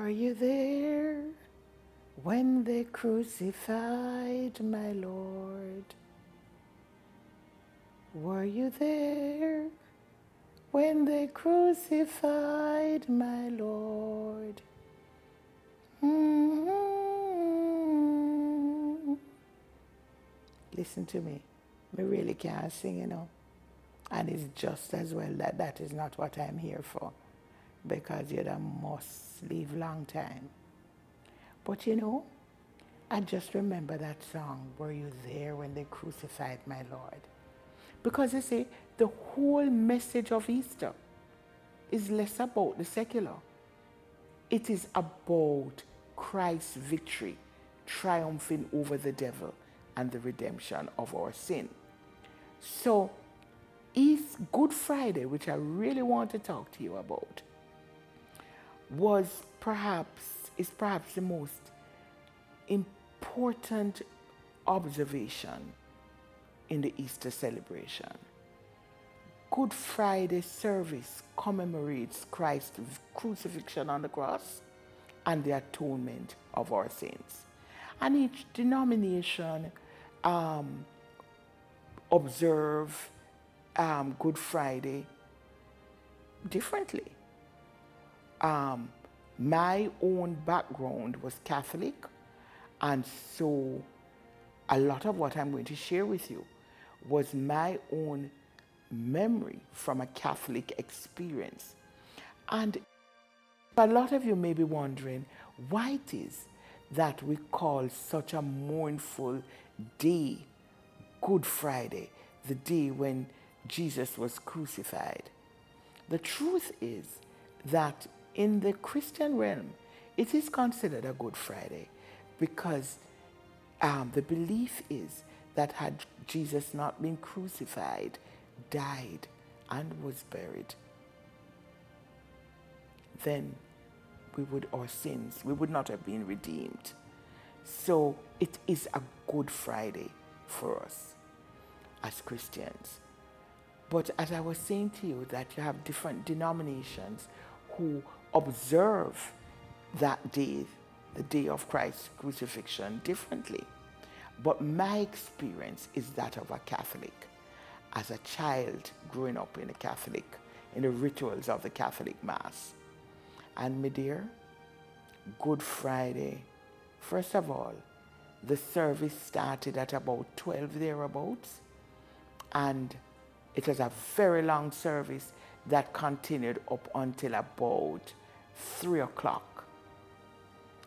Were you there when they crucified my Lord? Were you there when they crucified my Lord? Mm-hmm. Listen to me. I really can't sing, And it's just as well that that is not what I'm here for, because you'd a must leave long time. But I just remember that song, Were You There When They Crucified My Lord? Because you see, the whole message of Easter is less about the secular. It is about Christ's victory, triumphing over the devil and the redemption of our sin. So, Good Friday, which I really want to talk to you about, is perhaps the most important observation in the Easter celebration. Good Friday service commemorates Christ's crucifixion on the cross and the atonement of our sins. And each denomination observe Good Friday differently. My own background was Catholic, and so a lot of what I'm going to share with you was my own memory from a Catholic experience. And a lot of you may be wondering why it is that we call such a mournful day Good Friday, the day when Jesus was crucified. The truth is that in the Christian realm, it is considered a Good Friday because the belief is that had Jesus not been crucified, died, and was buried, then we would not have been redeemed. So it is a Good Friday for us as Christians. But as I was saying to you, that you have different denominations who observe that day, the day of Christ's crucifixion, differently. But my experience is that of a Catholic. As a child growing up in the rituals of the Catholic Mass. And my dear, Good Friday, first of all, the service started at about 12 thereabouts, and it was a very long service that continued up until about 3 o'clock.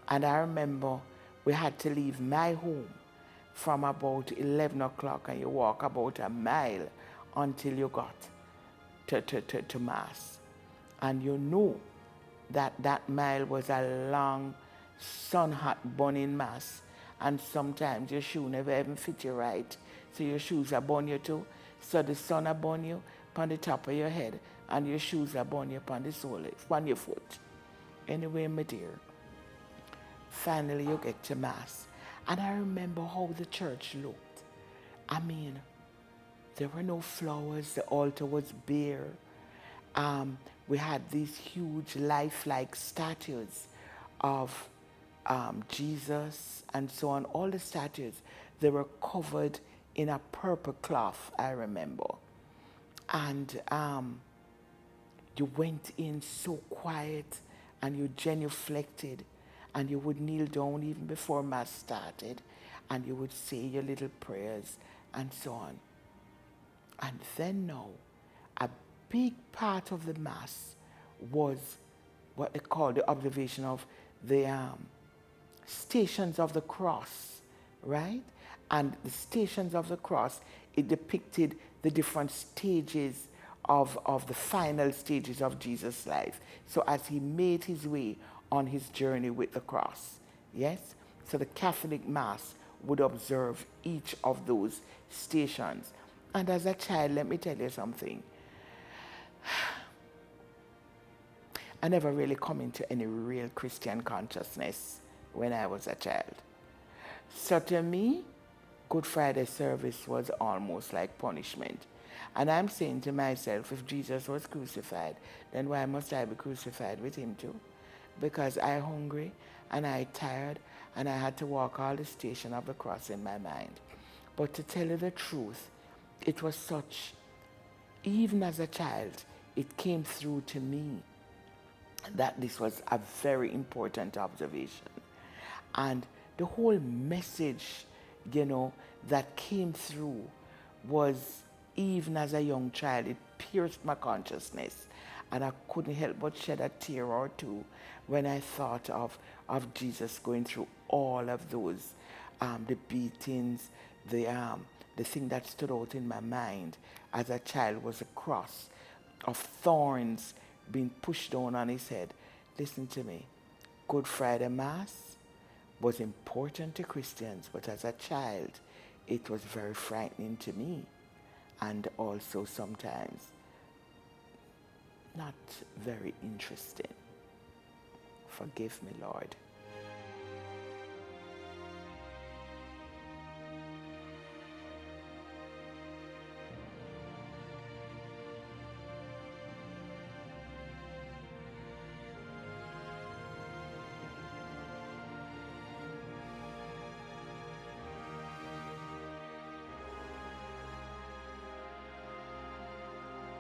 And I remember we had to leave my home from about 11 o'clock, and you walk about a mile until you got to Mass. And you know that mile was a long, sun-hot, burning Mass. And sometimes your shoe never even fit you right. So your shoes are burn you too. So the sun are burn you upon the top of your head, and your shoes are burn you upon the sole, upon your foot. Anyway, my dear, finally you get to Mass. And I remember how the church looked. I mean, there were no flowers, the altar was bare. We had these huge lifelike statues of Jesus and so on. All the statues, they were covered in a purple cloth, I remember. And you went in so quiet, and you genuflected, and you would kneel down even before Mass started, and you would say your little prayers and so on. And then now, a big part of the Mass was what they call the observation of the Stations of the Cross, right? And the Stations of the Cross, it depicted the different stages of the final stages of Jesus' life. So as he made his way on his journey with the cross, yes? So the Catholic Mass would observe each of those stations. And as a child, let me tell you something. I never really come into any real Christian consciousness when I was a child. So to me, Good Friday service was almost like punishment. And I'm saying to myself, if Jesus was crucified, then why must I be crucified with him too? because I hungry and I tired and I had to walk all the station of the cross in my mind. But to tell you the truth, it was such, even as a child, it came through to me that this was a very important observation. And the whole message, that came through was, even as a young child, it pierced my consciousness. And I couldn't help but shed a tear or two when I thought of Jesus going through all of those, the beatings, the thing that stood out in my mind as a child was a cross of thorns being pushed down on his head. Listen to me. Good Friday Mass was important to Christians, but as a child, it was very frightening to me, and also sometimes not very interesting. Forgive me, Lord.